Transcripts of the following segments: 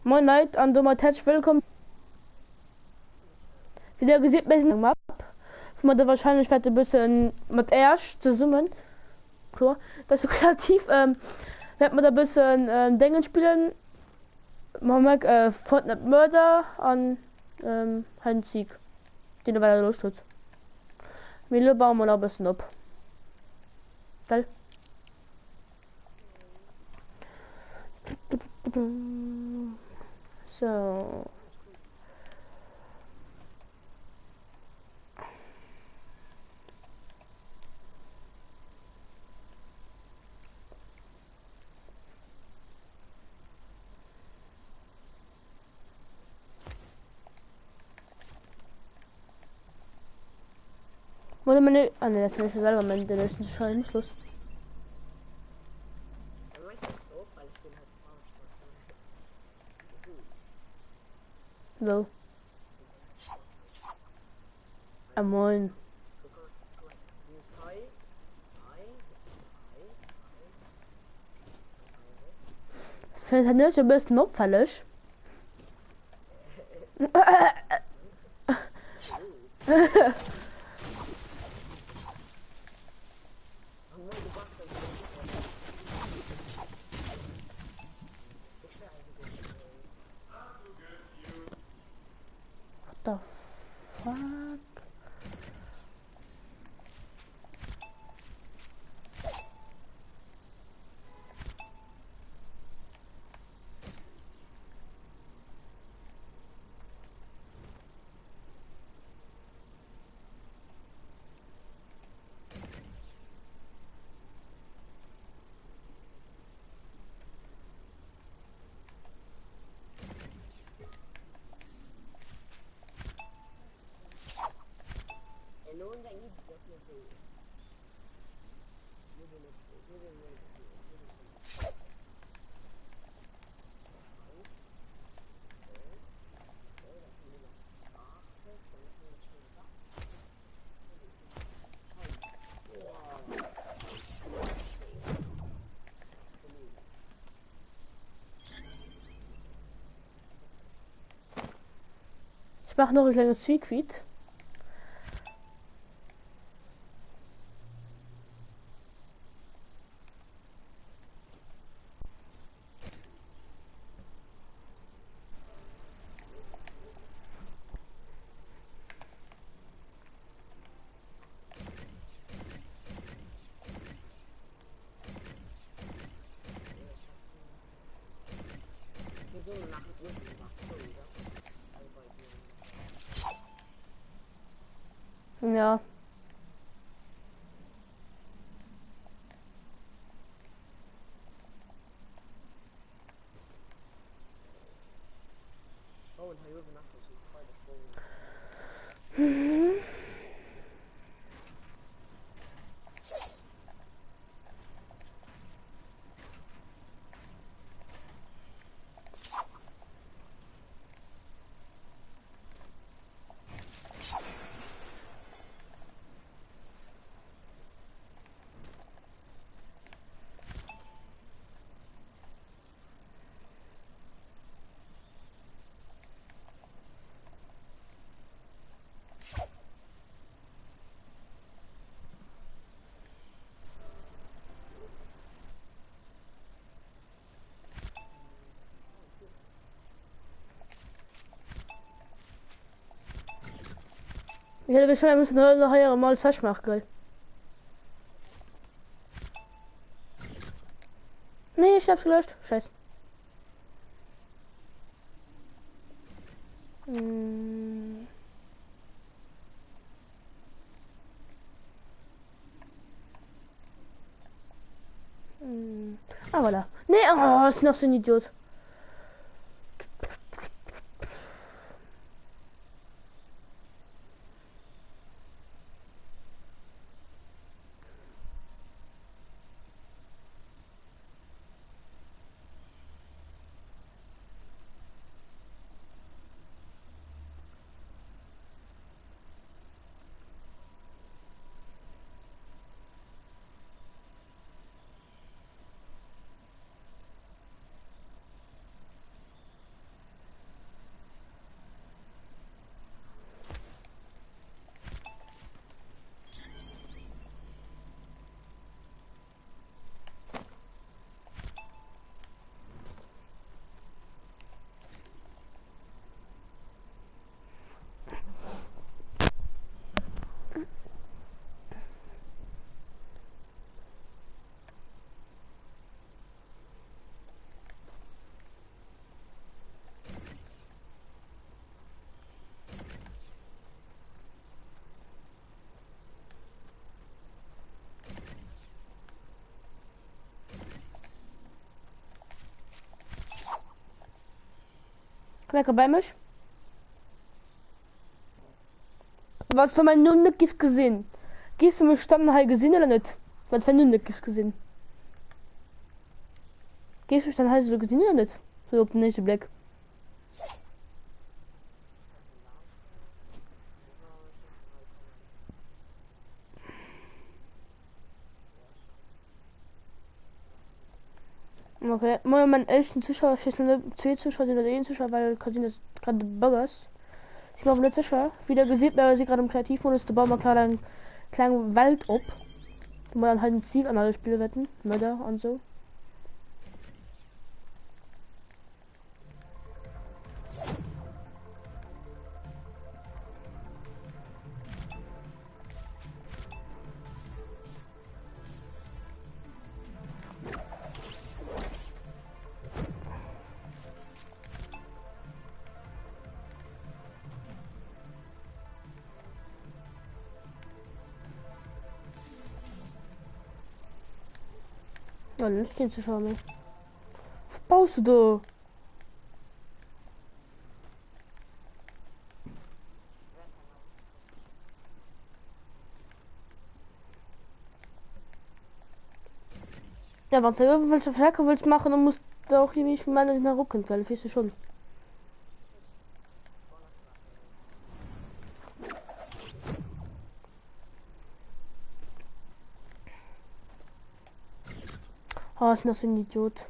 Moin Leute, an dummer Tetsch, willkommen. Wie ihr gesehen bisschen Map. Man da wahrscheinlich wird ein bisschen mit erst zu summen. Klar, das ist so kreativ. Wird man da ein bisschen Dinge spielen. Man mag Fortnite Mörder an Heinz Sieg. Den er weiter Lust hat. Wir bauen mal ein bisschen ab. Geil. So. Wollte man nicht. Ah ne, das will ich selber meinen, der ist nicht Schluss. So. Ah, moin. Ich finde es nicht ein bisschen auffällig. What the fuck? Ich mache noch ein kleines Secret. Ja. Mhm. Ich hätte schon ein bisschen nachher mal falsch machen können. Nee, ich hab's gelöscht. Scheiße. Hm. Hm. Ah, voilà. Nee, oh, ist noch so ein Idiot. Merke bei mich. Was für mein Nun nicht Gift gesehen? Gehst du mich standen halt gesehen oder nicht? Was für Nun nicht Gift gesehen? Gehst du dann halt so gesehen oder nicht? So auf den nächsten Blick. Okay, mal mein ersten Zuschauer, ich nur zwei Zuschauer, sind oder einen Zuschauer, weil Casino ist gerade Burgers. Ich bin mir nicht sicher. Wieder gesehen, weil sie gerade im Kreativmodus, da bauen wir gerade einen kleinen Wald ab. Wo man dann halt ein Ziel an alle Spiele wetten. Mörder und so. Ja, nicht den Zuschauer mehr. Was baust du da? Ja, wenn du irgendwelche Verstärker willst machen, dann musst du auch irgendwie für meine nach Rücken, weil weißt du schon. Ah, ich bin das so ein Idiot.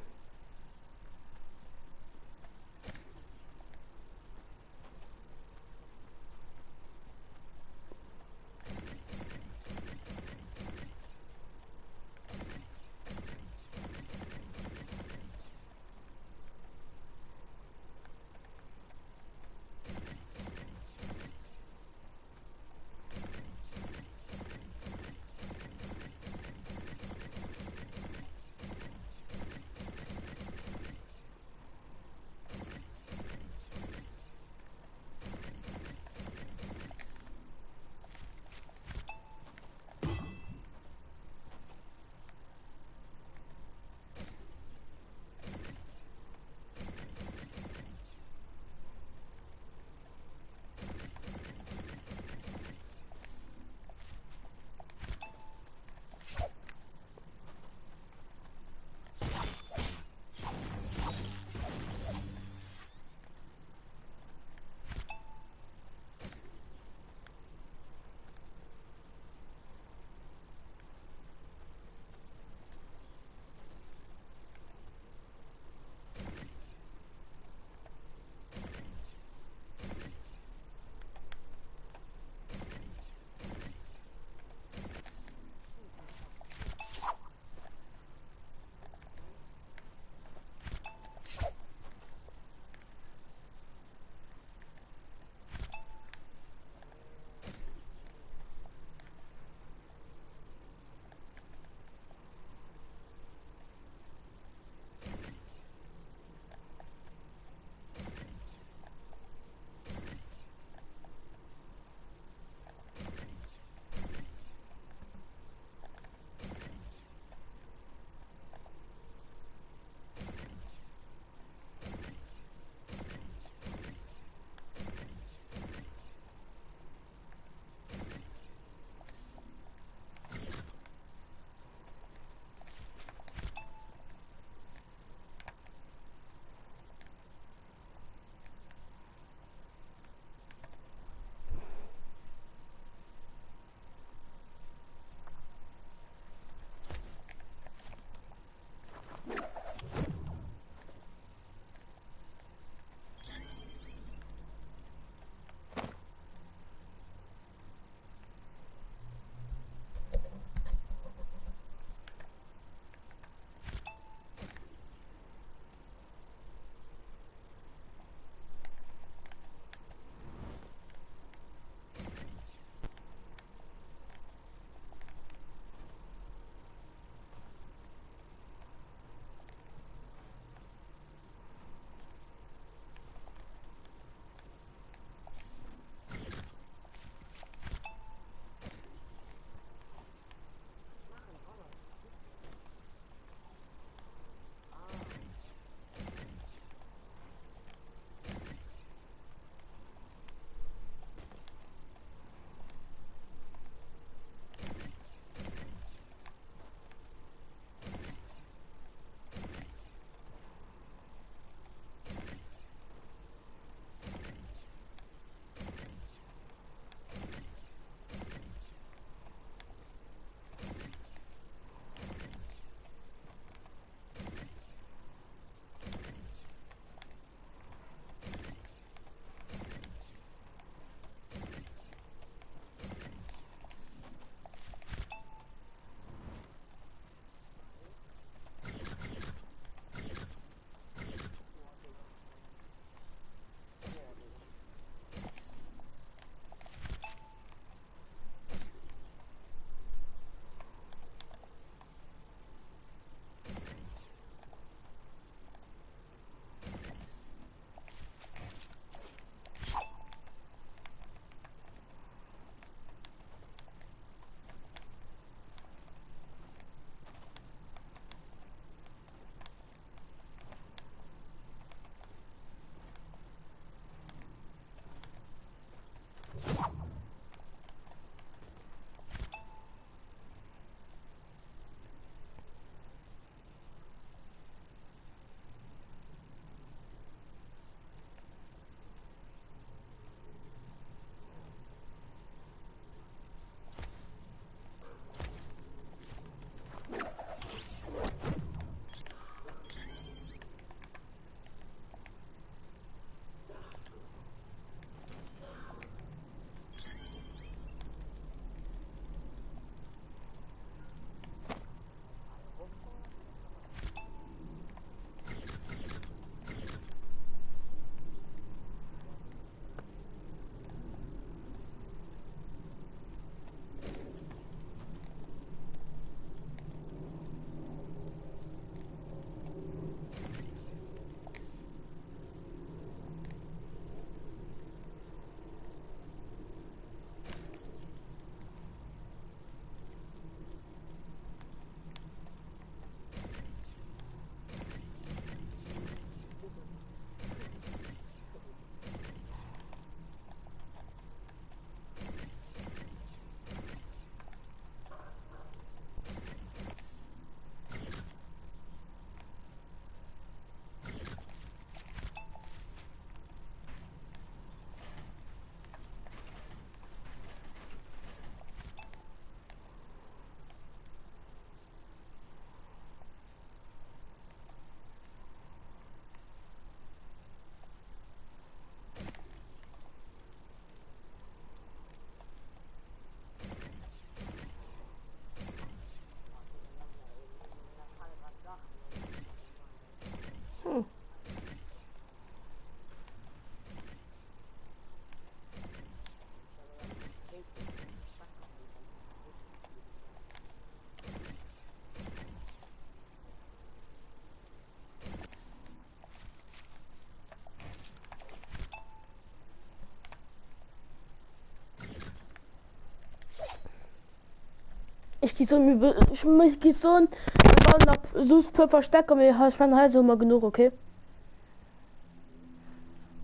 Ich gehe so, ich gehe so, wir bauen noch so per Verstecker, mir hast man halt so mal genug, okay?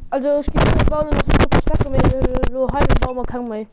Also ich gehe so, wir bauen noch so per Verstecker, mir halb bauen wir kein mehr.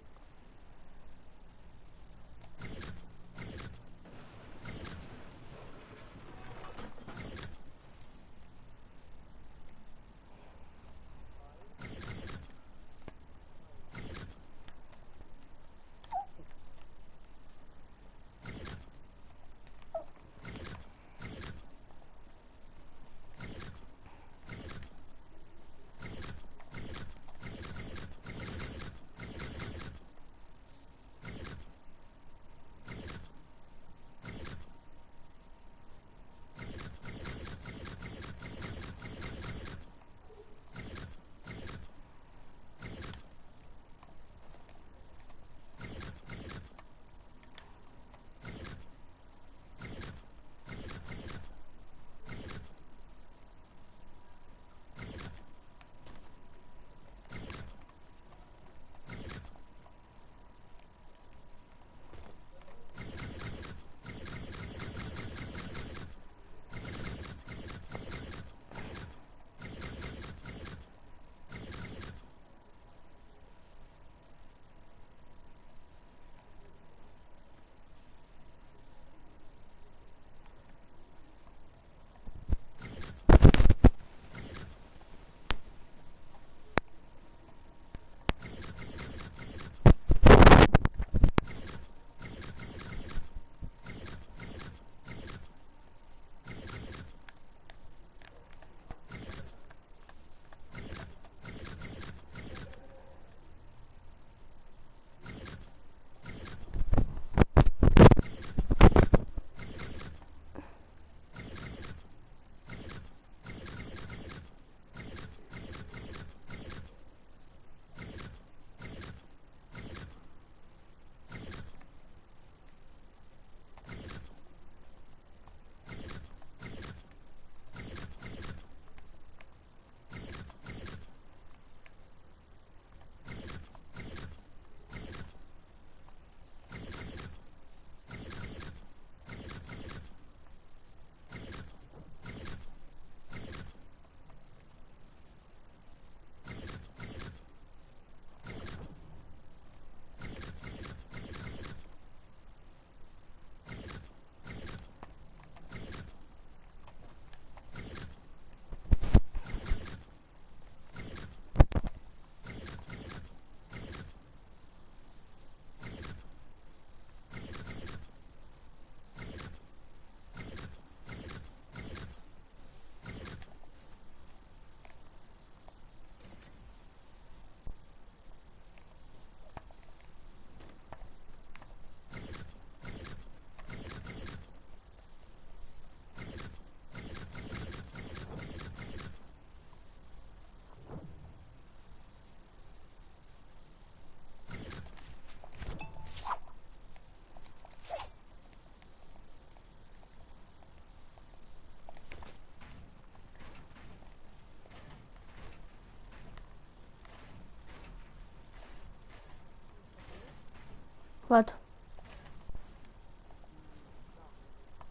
Was?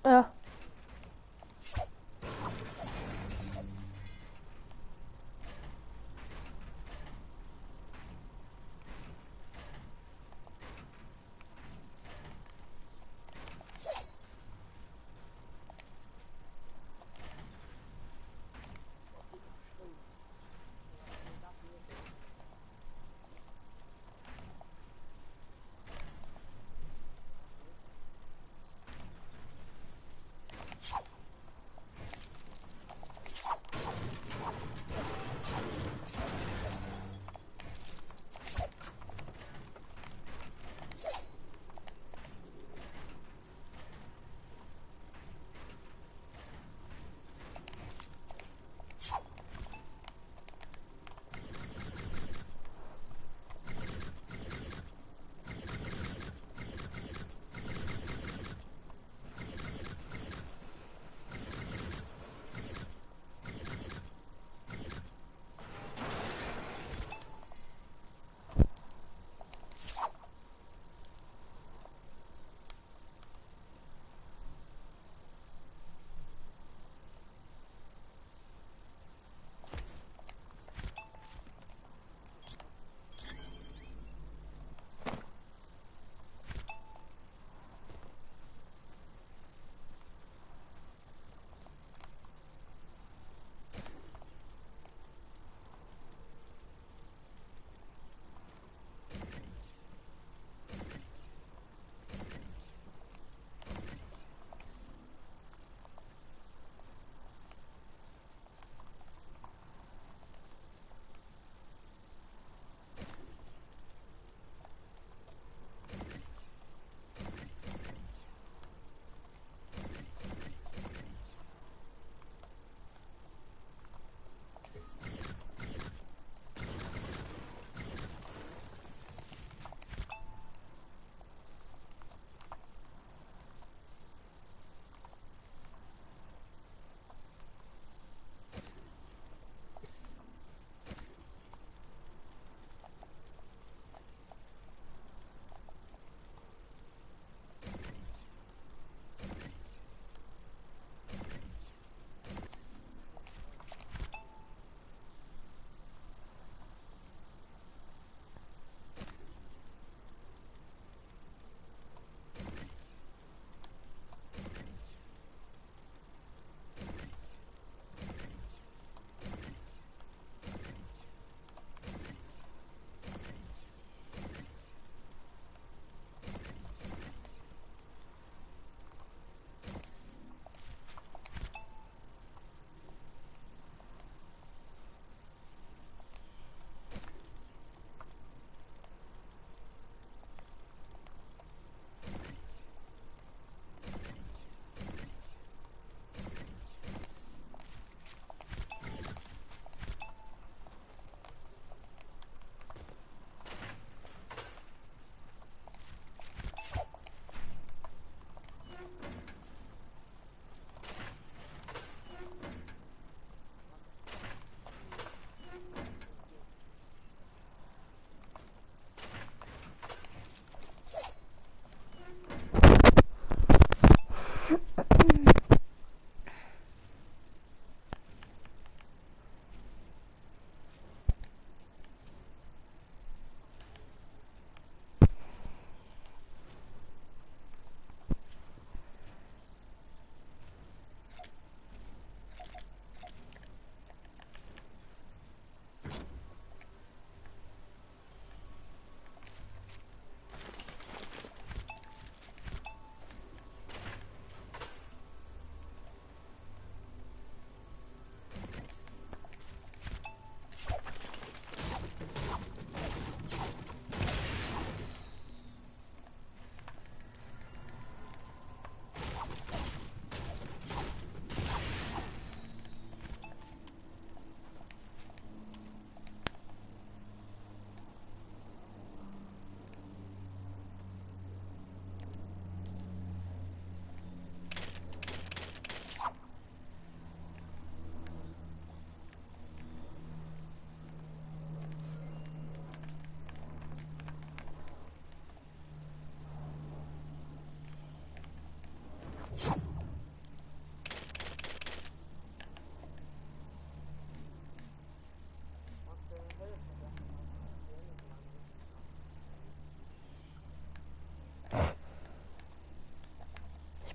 Ja.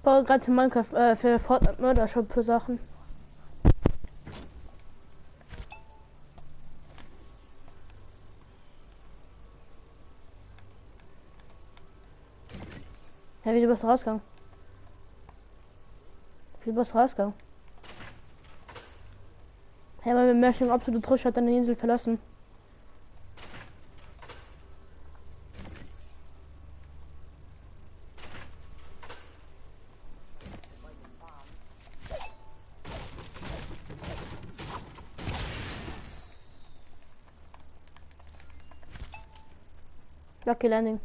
baue gerade für Minecraft, für Fortnite Mördershop für Sachen. Ja, wie du bist rausgegangen? Wie bist du rausgegangen? Hey, weil wir Märchen absolut Trusch hat deine Insel verlassen. Lucky Landing.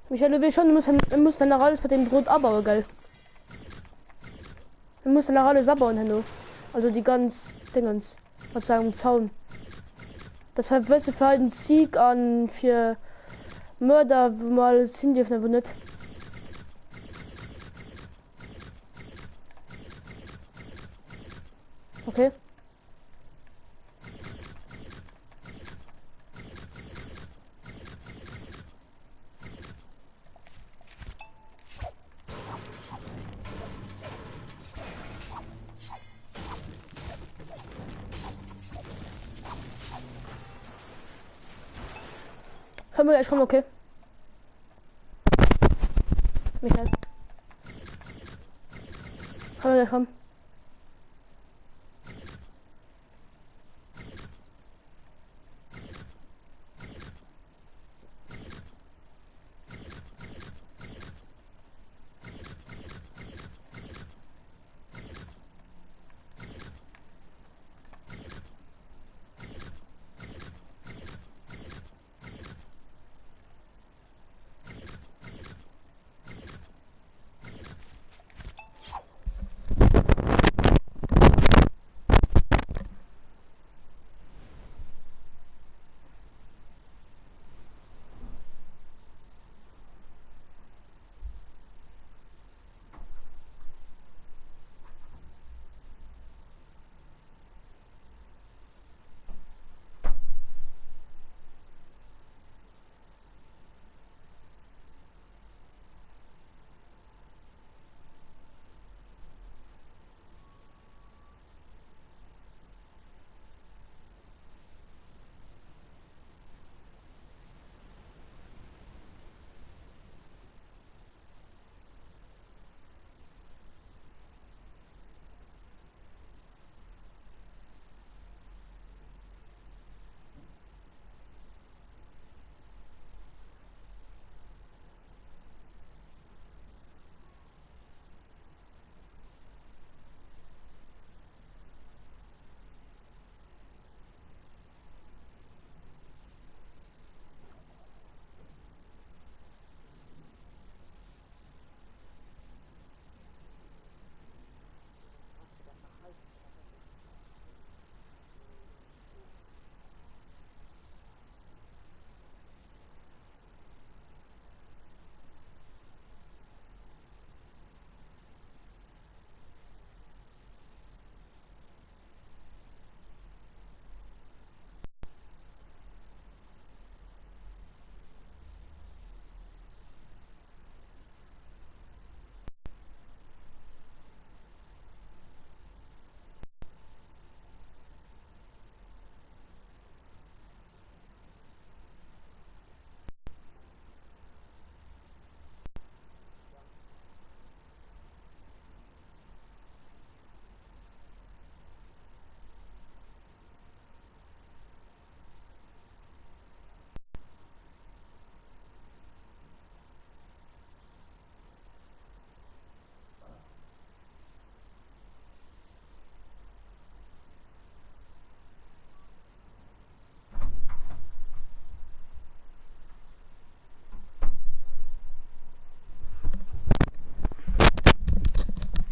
Michael, du willst schon, du musst dann noch alles mit dem Brot abbauen, gell? Du musst dann noch alles abbauen, Henno. Also die ganz Dingens. Was sagen, Zaun. Das wirst du für einen Sieg an für Mörder mal ziehen dürfen, aber nicht. Okay. Komm, ich komm, okay. Michael. Komm, komm.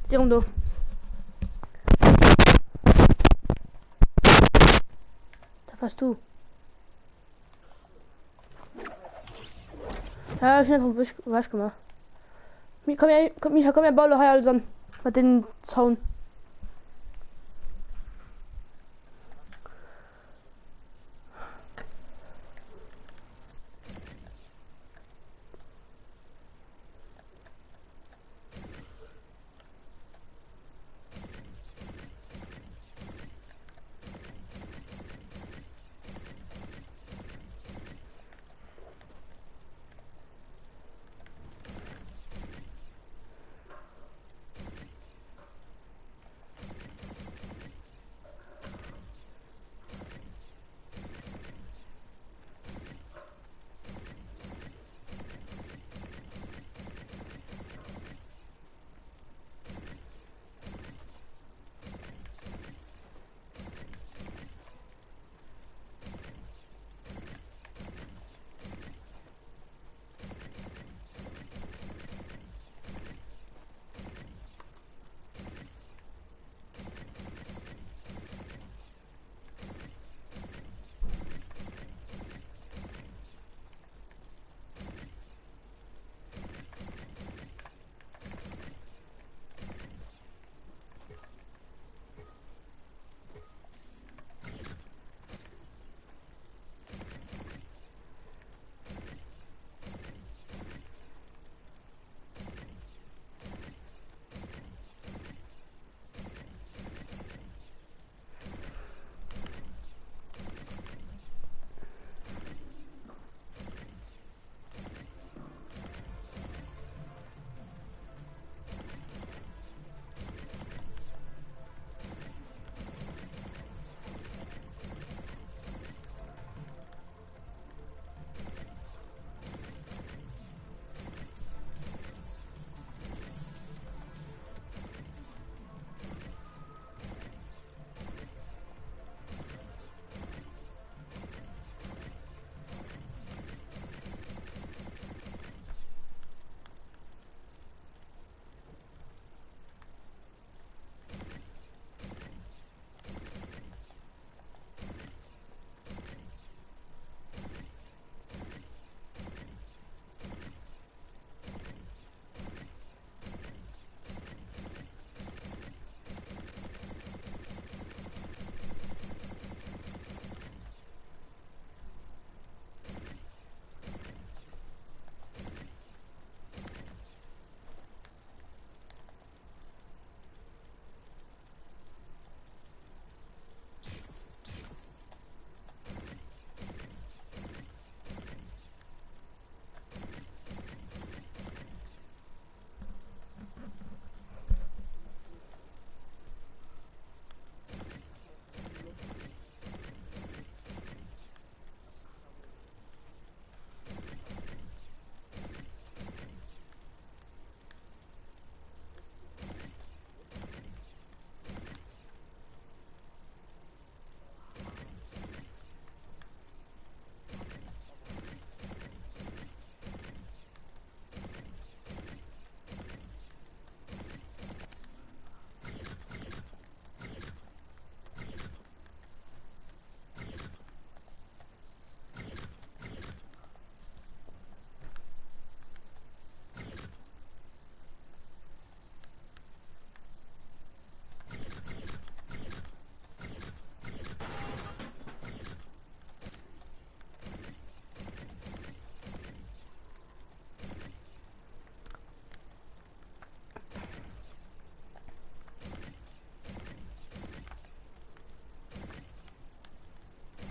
Tiens, du. Da warst du. Ja, ich habe was gemacht. Komm her, Bauer, also mit den Zaun.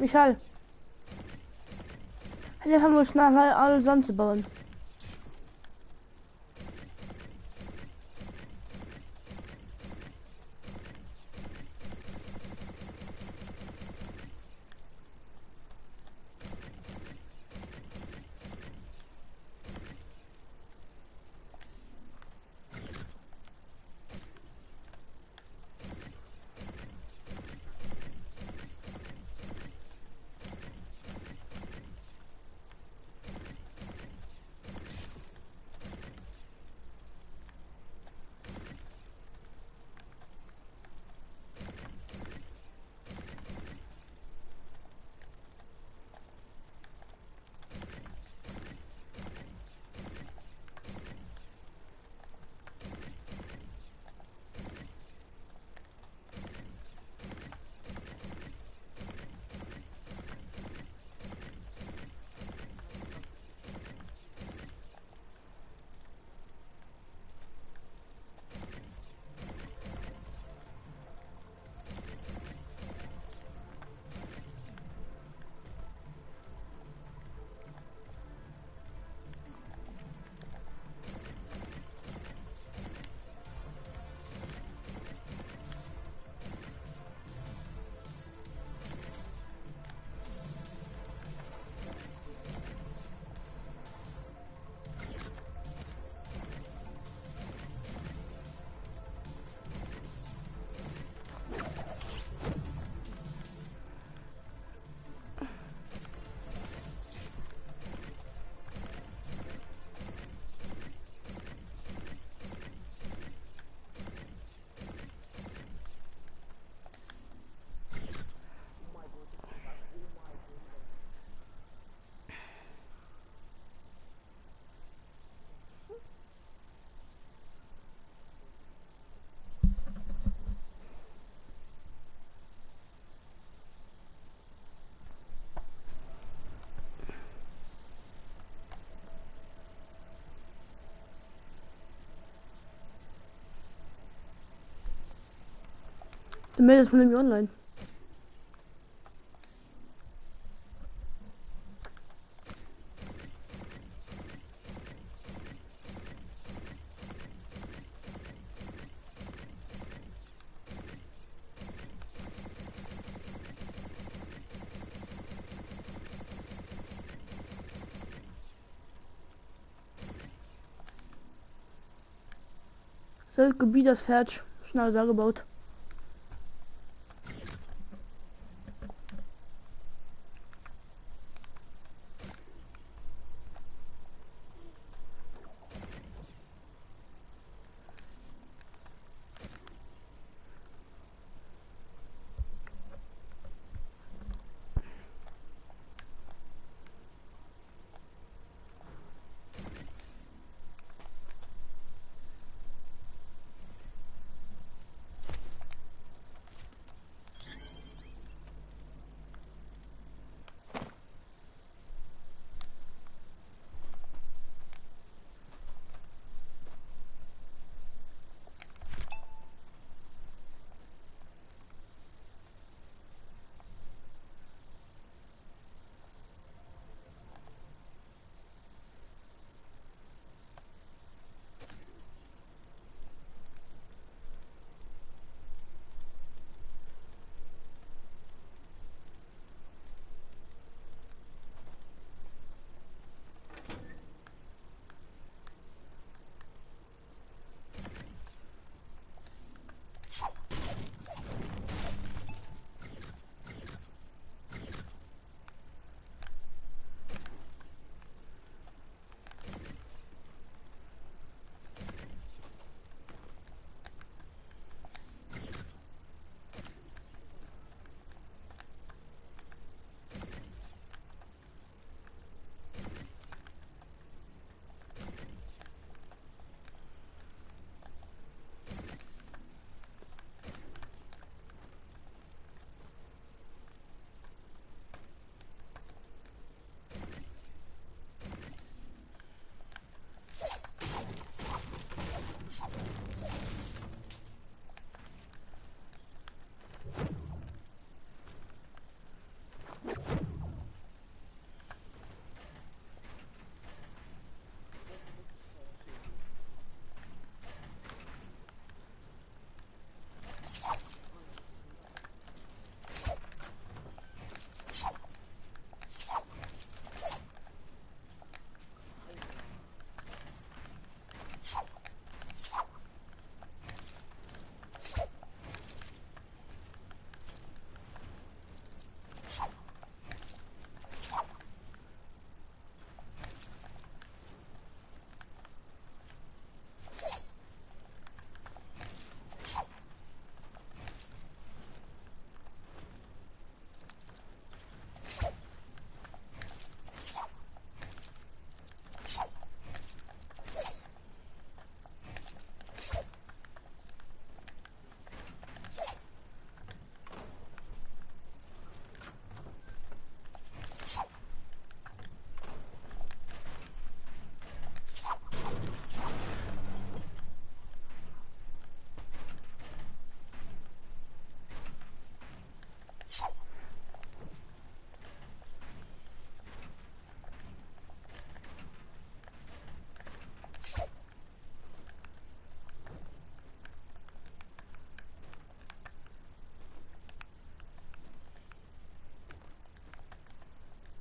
Michael. Hier haben wir schnell alle Sand zu bauen. Du meldest man nämlich online. Das Gebiet ist fertig. Schon alles angebaut.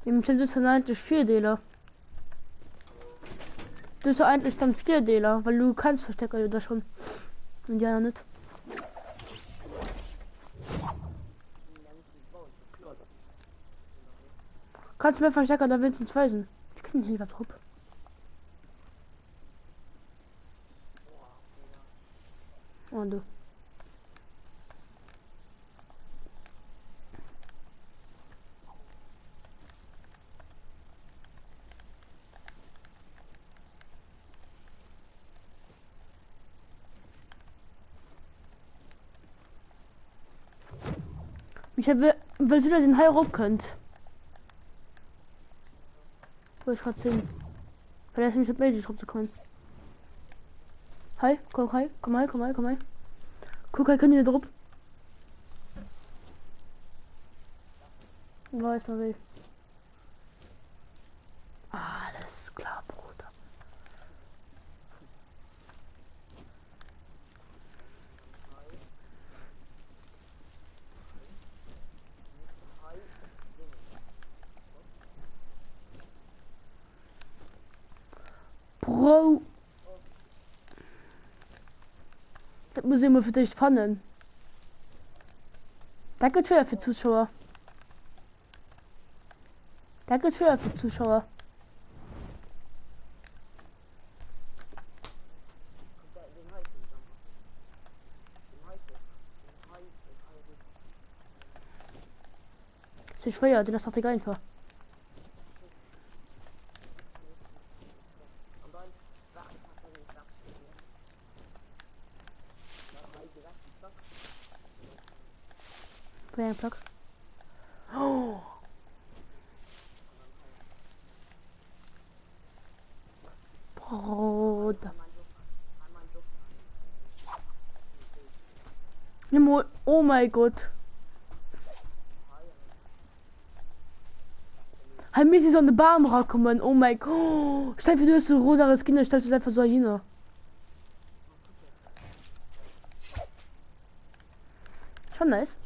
Im Film ist dann eigentlich 4 Dealer. Das ist ja eigentlich dann 4 Dealer, weil du kannst Verstecker oder schon. Und ja nicht. Kannst du mir Verstecker da wenigstens weisen? Ich kenne den Hilfertrupp. Oh du. Ich habe, willst du, dass ich den Hai rob könnt? Wo ich gerade sehen. Weil er ist nämlich mit Magic rumzukommen. Hi, komm, hi, komm, hi, komm, hi, komm, hi. Guck, hi, können die da drauf? Weiß mal wie. Alles klar, Bruder. Bro. Das muss ich immer für dich fannen. Danke für Zuschauer. Danke für Zuschauer. C'est schwer, den das hatte ich einfach. Ein Plug. Oh. Bruder. Oh mein Gott. Halt mich so an den Baum rankommen. Oh mein Gott. Stell dir du hast so rosares Kinder, stellst du es einfach so hin. Schon nice.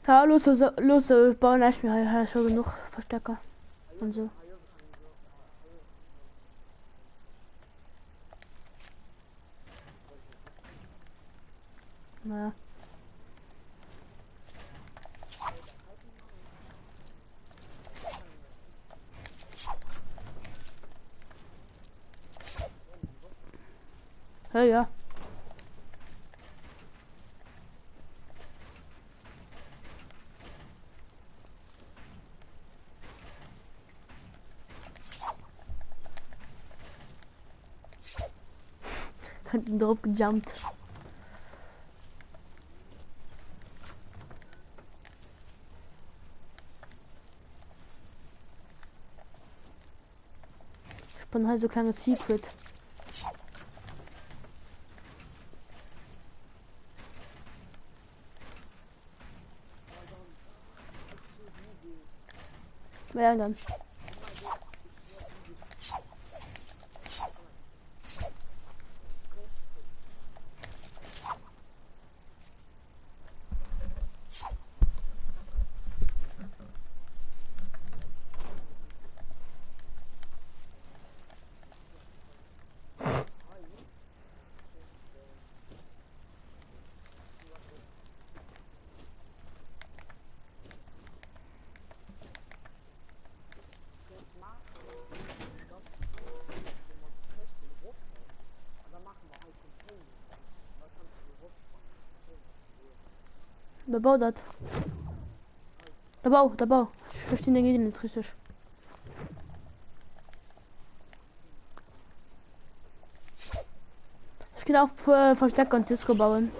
Ja, los, bauen erst mir schon genug Verstärker und so. Naja. Ja, ja. Hinten drauf gejumpt. Ich bin halt so kleines Secret. Ja, dann. Der Bau das. Der Bau. Ich verstehe den Gegner nicht richtig. Ich gehe auf Verstecker und Disco bauen.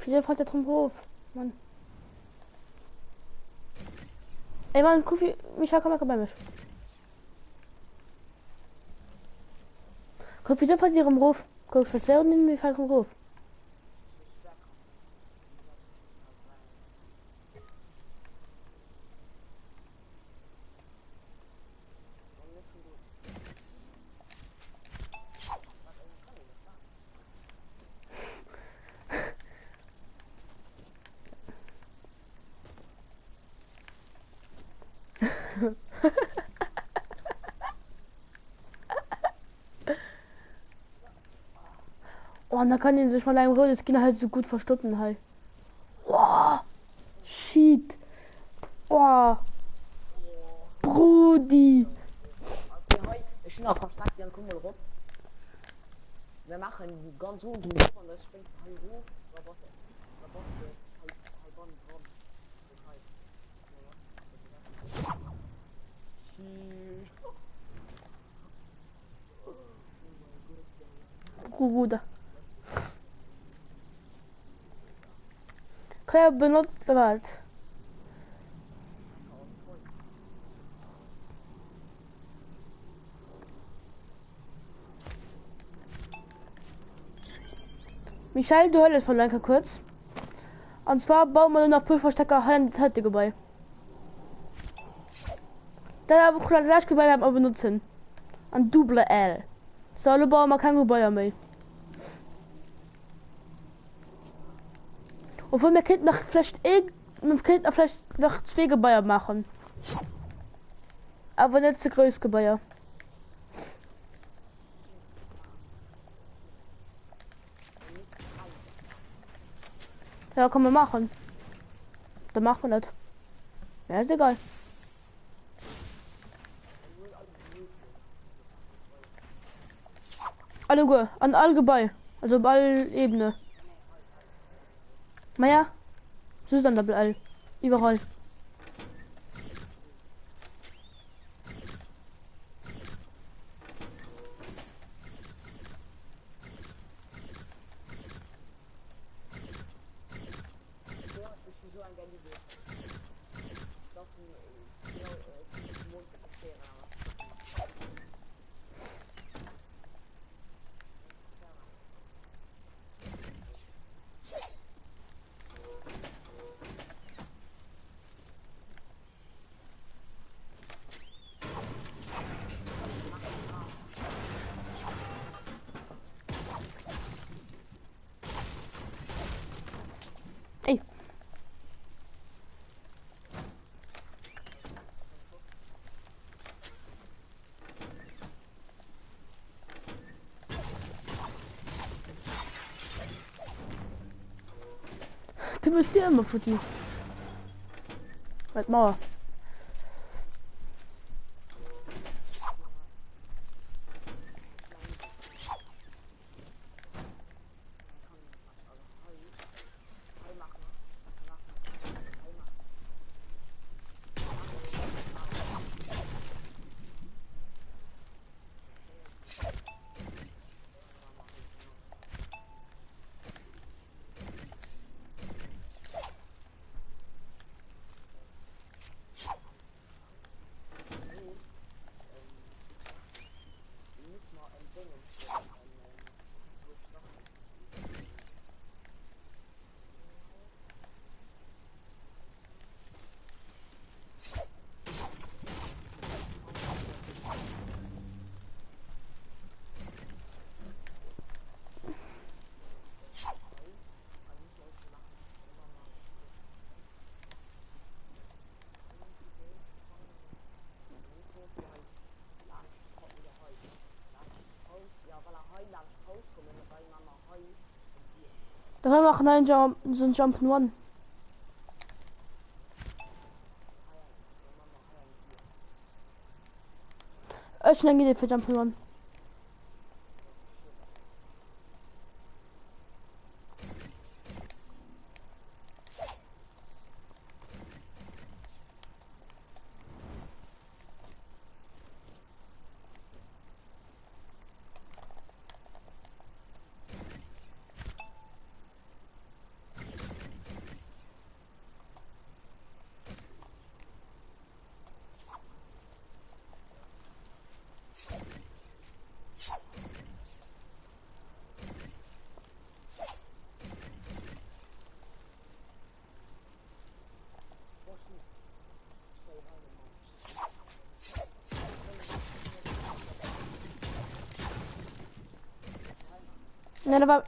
Wieso fällt der vom Hof? Mann. Ey Mann, guck wie. Micha, komm bei mich. Guck, wieso fällt ihr im Ruf? Guck, verzerren den wie fällt im Ruf. Oh, und da kann ihn sich mal ein rotes Skin halt so gut verstoppen halt. Oh, shit. Oh, Brudi. Okay, ich bin noch versteckt, Jan, komm mal rum. Wir machen ganz gut und das springt halt hoch. Was halb dran. Bruder. Kann er benutzt was? Michael, du hörst von Lenker kurz. Und zwar bauen wir noch Pulverstecker Hand bei. Dann habe ich gleich bei beim benutzen. Ein Double L. Soll bauen wir kein Gebäude mehr. Obwohl wir Kind noch vielleicht vielleicht noch 2 Gebäude machen. Aber nicht zu groß Gebäude. Ja, kann man machen. Dann machen wir das. Ja, ist egal. Alle gut, an allgemein. Also bei Ebene. Naja, so ist dann Double L. Überall. Ey. Du bist hier immer Futti. Halt Mauer. Dann können wir auch einen Jump, so einen Jump One. Schnell geht für Jump One. Ne, da war.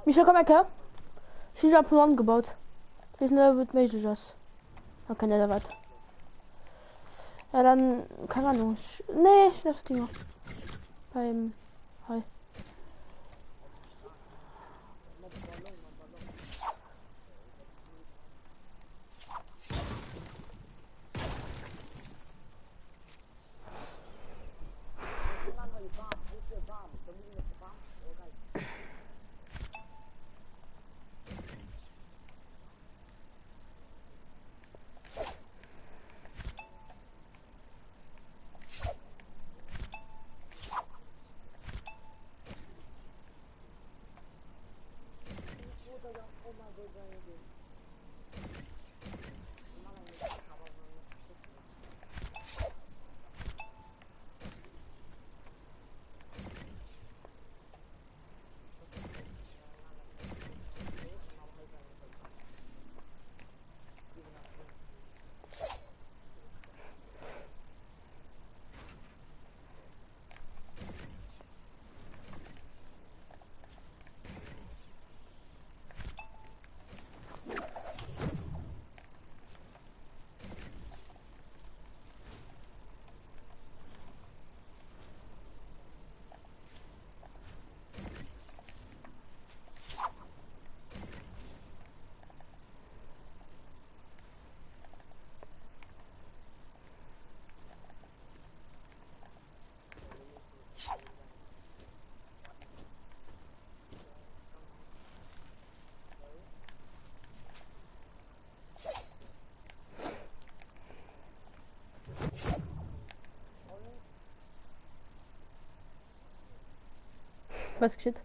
Michel, komm her. Ich hab einen gebaut. Das wird möglich ist. Okay, ne, da was. Ja, dann. Keine Ahnung. Nee, ich lasse die noch. Beim. Hi. Was geschieht?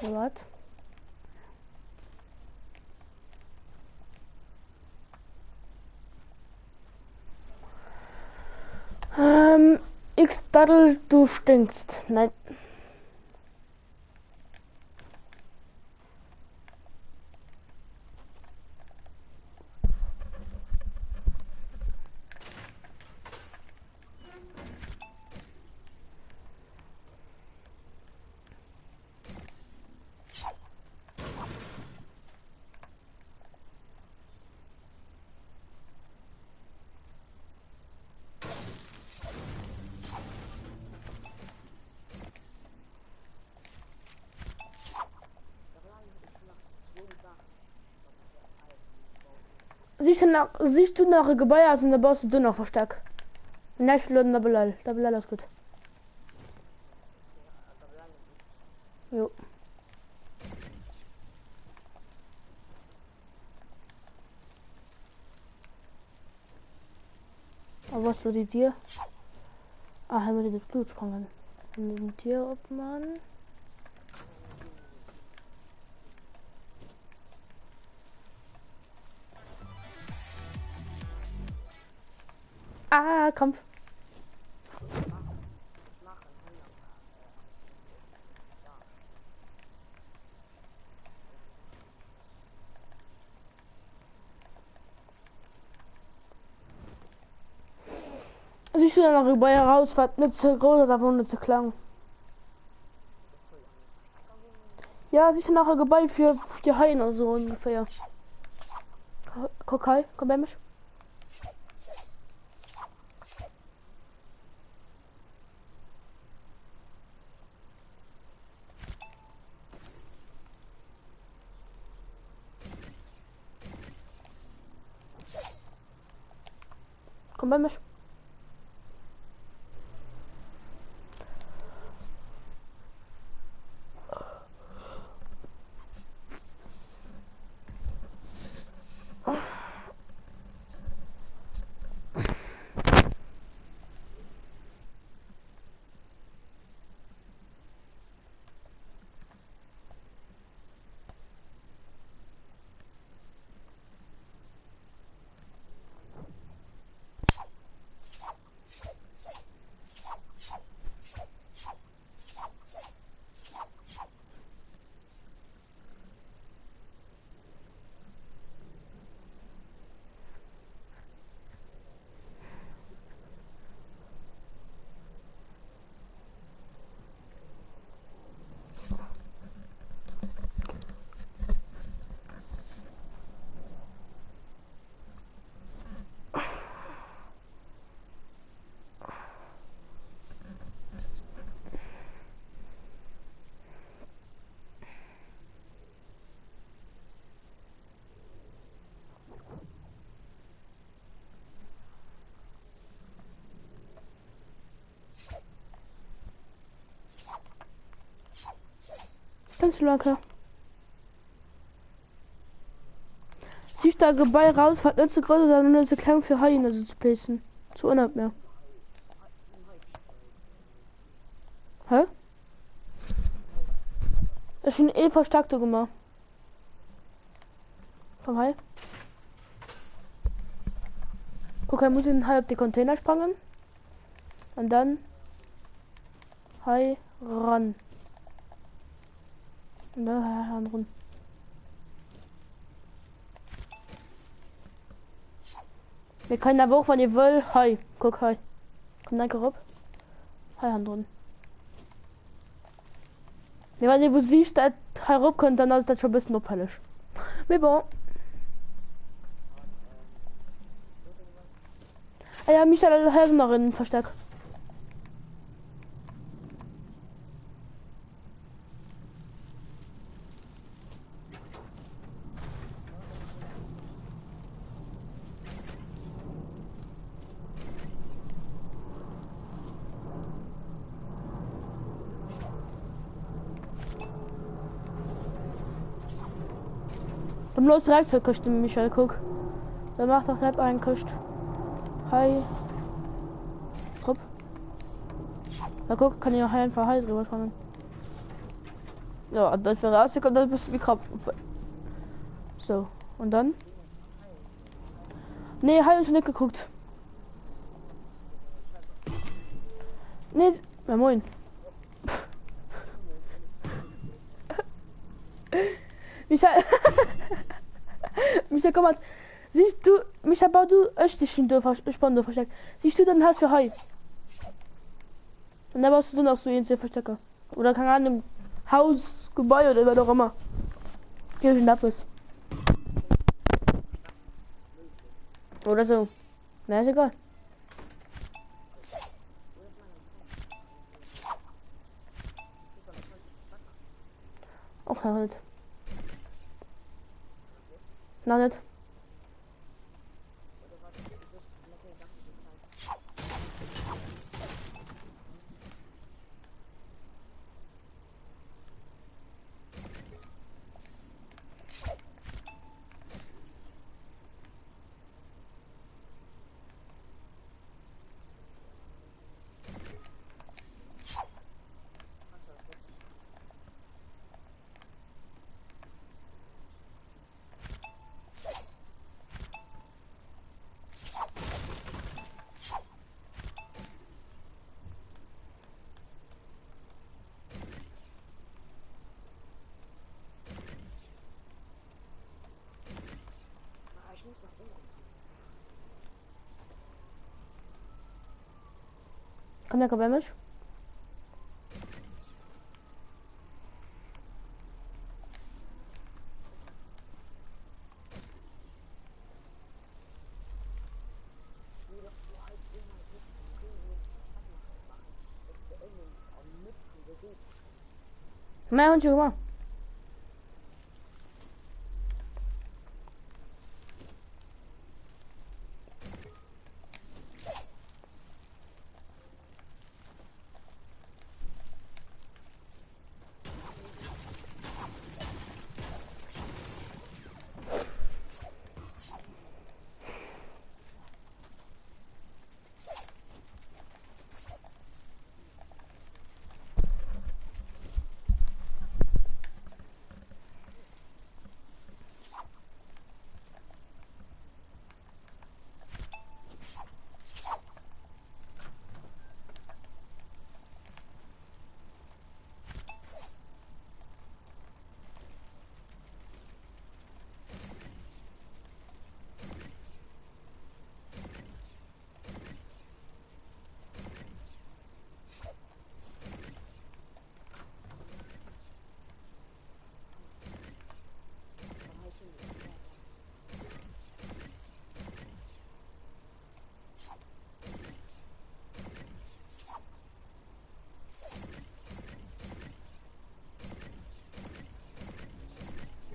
Was? X-Daddel, du stinkst. Nein. siehst du nach Gebäude aus und da baust du noch verstärkt. Nicht verloren, da Belal ist gut. Jo. Aber was würde dir? Ah, haben wir das Blut sprangen. Neben dir, ob man. Ah, Kampf. Siehst du dann noch über heraus, was nicht so groß, aber nicht so klein. Ja, siehst du nachher Gebäude für die Haine so ungefähr. Guck, hi, komm bei mich. Komm bei mich. Ganz locker. Siehst da Gebäude raus, hat nicht so groß, sondern nur so klein für Haien, also zu placen. Zu unab mehr. Hä? Ich bin eh verstärkt gemacht. Vom Hai. Guck, er muss in halb die Container sprangen. Und dann Hai ran. Und dann Hai ran. Wir können aber auch, wenn ihr wollt, Hai. Guck, Hai. Komm, danke, Rob. Hai Hand drin. Ja, wenn ihr wo siehst, dass Hai Rob könnt, dann ist das schon ein bisschen opalisch. Mais bon. Ah ja, Michael Helsenerin versteckt. Dann los direkt zur Küste, Michael, guck. Der macht doch direkt einen Küste. Hi. Hopp. Na guck, kann ich auch einfach Hai drüber springen. Ja, und dann für rausgekommen, dann bist du wie Kopf. So, und dann? Nee, Hai ist schon nicht geguckt. Nee, ja moin. Michael. Michael, komm mal. Siehst du, Michael, bau du dich in der Spannung versteckt. Siehst du, dann hast du Hai. Und dann baust du noch so einen Verstecker. Oder keine Ahnung, Haus, Gebäude oder was auch immer. Hier schnapp ist. Oder so. Na, ist egal. Auch halt. Na nicht. Komm her, bei mich. Mehr Hund schon gemacht.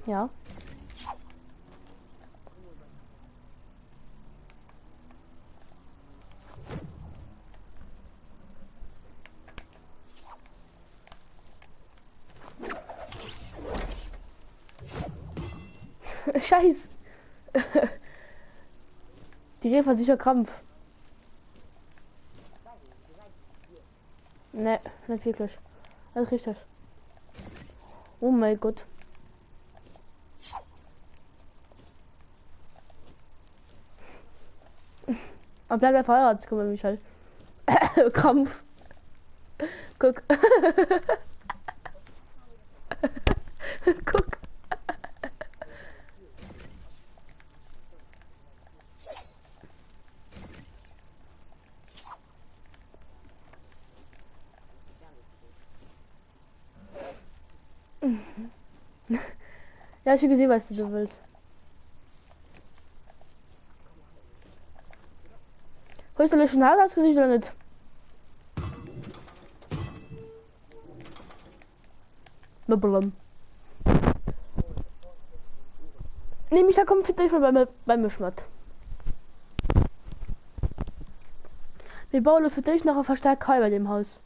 Ja. Scheiß. Die Refa sicher Krampf. Ne, nicht wirklich. Das ist richtig. Oh mein Gott. Aber bleib einfach Arzt, guck mal, Michael. Krampf. Guck. Guck. Ja, ich habe gesehen, was du willst. Holst du schon Haare als Gesicht oder nicht? Problem. Nee, Micha, komm, fit dich mal bei mir schmatt. Wir bauen für dich noch ein verstärkt Kai bei dem Haus.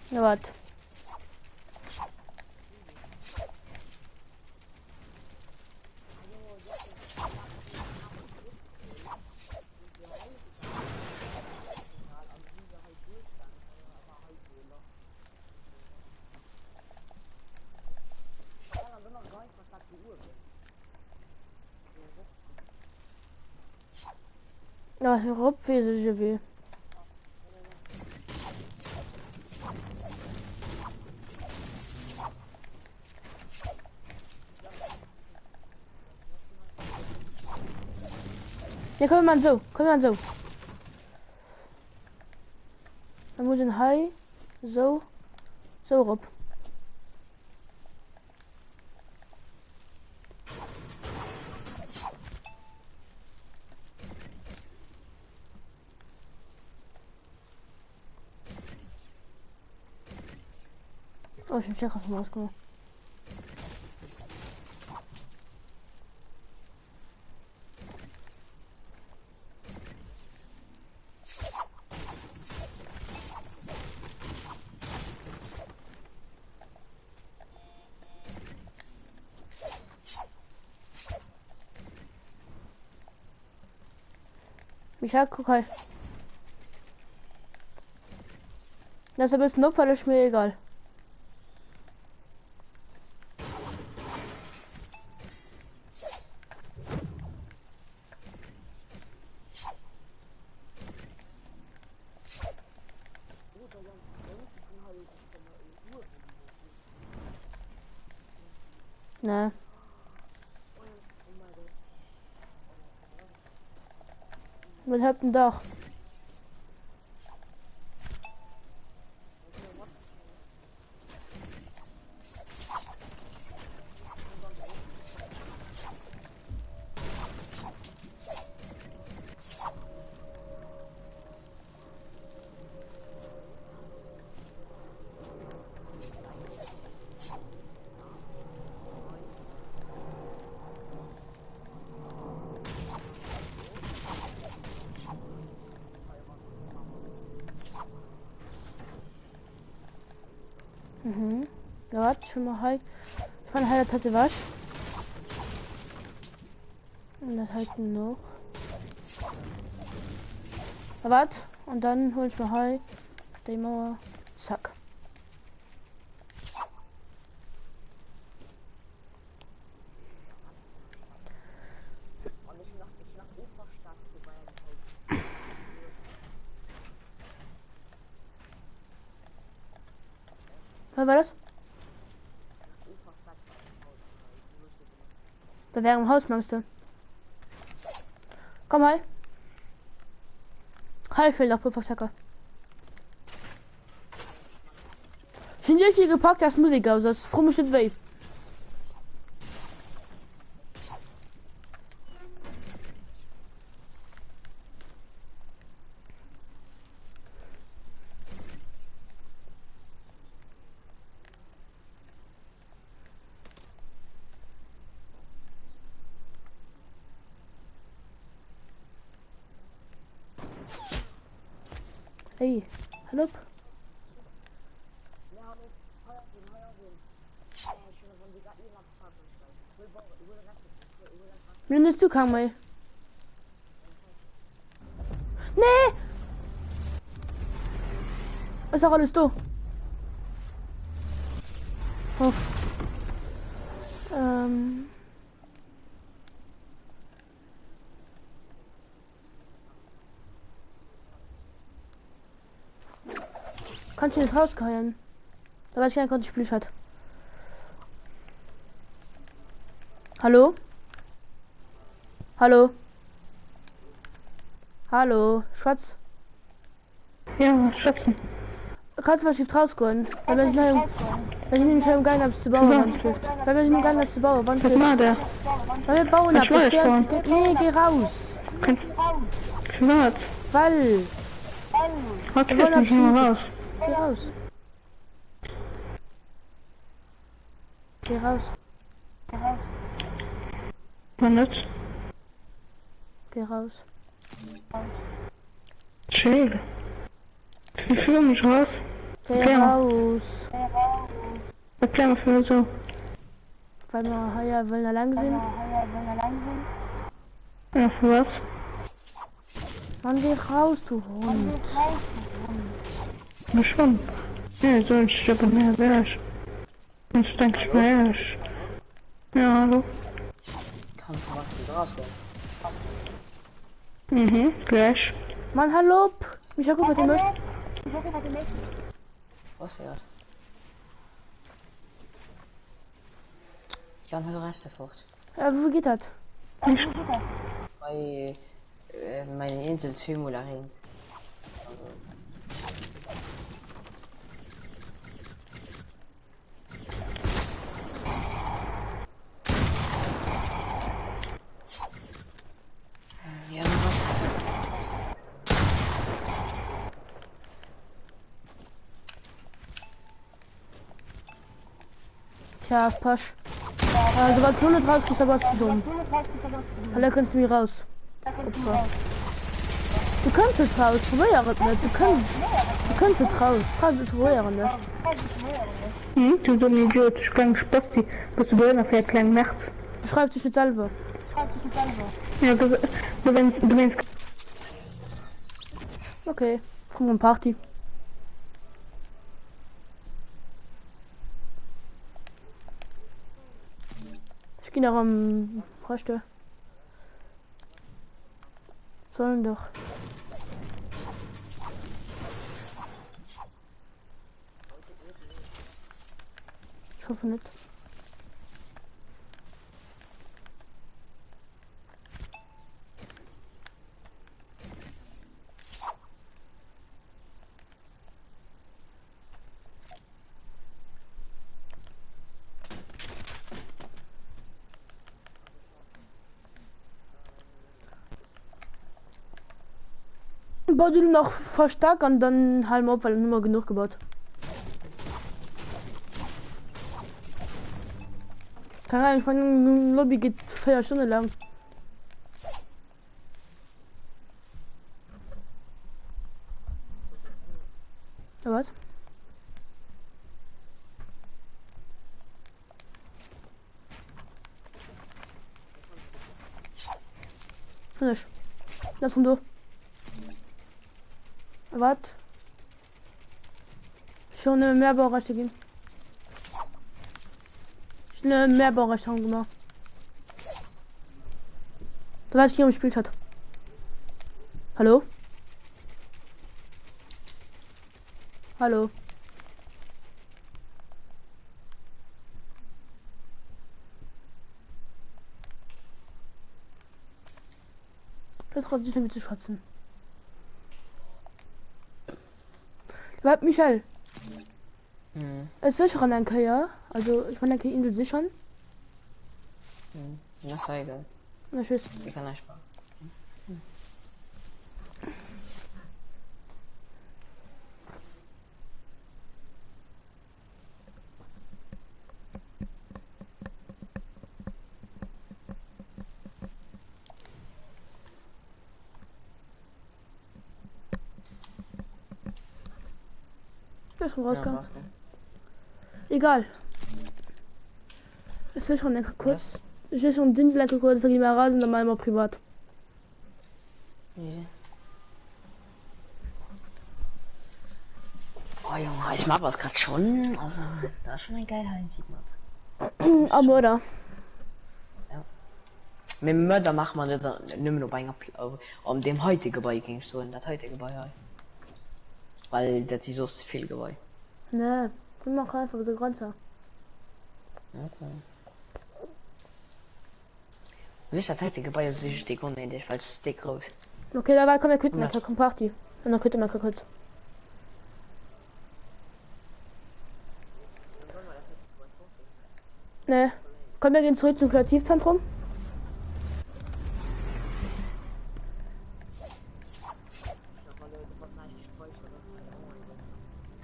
Ja, warte. Ja, Rob, wie ist es wie? Ja, komm mal so, komm mal so. Dann muss ein Hai so, so Rob. Oh, ich bin check auf Maus gemacht. Michael, guck halt. Das ist ein bisschen opferlich, mir egal. Ne. Was habt ihr doch? Mhm. Ja, warte, schon mal hi. Ich meine, halt hatte was. Und das halt noch. Ja, warte. Und dann hol ich mal hi. Die Mauer. Zack. Was war das? Bewerbung im Haus, meinst du? Komm, hi. Hi, fehlt noch Pufferstecker. Ich bin hier gepackt als Musik aus, das ist fromme Shit Wave. Hey, hallo. Nimmst du kann mal. Nee! Ist auch alles du. Oh. Kannst du nicht rauskeilen? Da weiß ich gar nicht, was das Spiel hat. Hallo? Hallo? Hallo? Schwarz? Ja, Schätzen. Kannst du was nicht rausgehen? Weil ich nämlich im Gang hab's zu bauen, wann schläft. Weil wir im Gang hab's zu bauen, wann Was schläft. war der? Weil wir bauen ab. Schwarz bauen. Nee, geh raus. Schwarz. Weil. Okay, Wir wollen ich muss mal abschließen. raus. Geh raus. Geh raus. Wann nicht? Geh raus. Chill. Ich fühle mich raus. Geh Okay. raus. Erklär mal für mich so. Weil wir ja wollen da lang sind. Ja, für was? Mann, geh raus, du Hund. Na schon. Ja, so ein Stück mehr wär's. Sonst denke ich mal ehrlich. Ja, hallo. Kannst du mal rausgehen? Mhm, gleich. Mann, hallo. Mich guck, was du möchtest. Was ja? Ich kann heute recht sofort. Ja, wo geht das? Bei meine Insel zweimal dahin. Ja, Tja, Pasch. Also was du nicht rausgehst, aber was du dumm. Hallo, kannst du mich raus. Opfer. Du kannst nicht raus, probier es nicht. Du kannst nicht raus. Probier nicht. Du dummer Idiot, ich kann Spasti. Bist du drin auf der kleinen März? Du schreibst dich jetzt selber. Ja, du meinst Okay, komm und Party. Ich gehe noch am Reste. Sollen doch. Ich hoffe nicht. Bau du noch verstärkt und dann halten wir ab, weil nur mal genug gebaut. Keine Ahnung, meine Lobby geht 4 Stunden lang. Ja, was? Finish. Lass komm du. Was? Schon mehr Baurechte gehen. Schnell mehr Baurechte haben gemacht. Du weißt, wie ich gespielt hat. Hallo? Hallo? Das traut sich nicht mit zu schwatzen. Warte, Michael. Es ist sichern, danke, ja? Also, ich meine, danke, Insel sichern. Das war egal. Na, tschüss. Die kann ich sparen. Das ist rausgegangen. Egal. Es ist schon danke, kurz. Ich will schon den Lenker kurz, dass ich mal rasen, dann mal privat. Yeah. Oh Junge, ich mag was gerade schon. Also, da ist schon ein geiler Heinz, man. Aber oder? Mit dem Mörder macht man das nicht mehr noch bei um dem heutigen bei ging so in das heutige bei. Weil das ist so viel dabei. Ne, wir machen einfach so Grenze. Okay. Nicht das heutige bei ist die Sekunde in der weil es dick groß. Okay, da war komm wir könnten, da kommt Party. Und dann könnte man kurz. Ne, komm wir gehen zurück zum Kreativzentrum.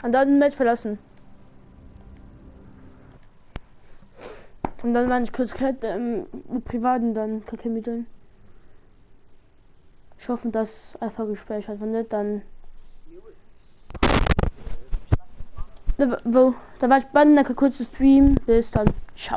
Und dann Match verlassen. Und dann meine ich kurz mit privaten dann Kacke mitteln. Ich hoffe, dass einfach Gespräch hat. Wenn nicht, dann. Wo? Da war ich bei einem kurzen Stream. Bis dann. Ciao.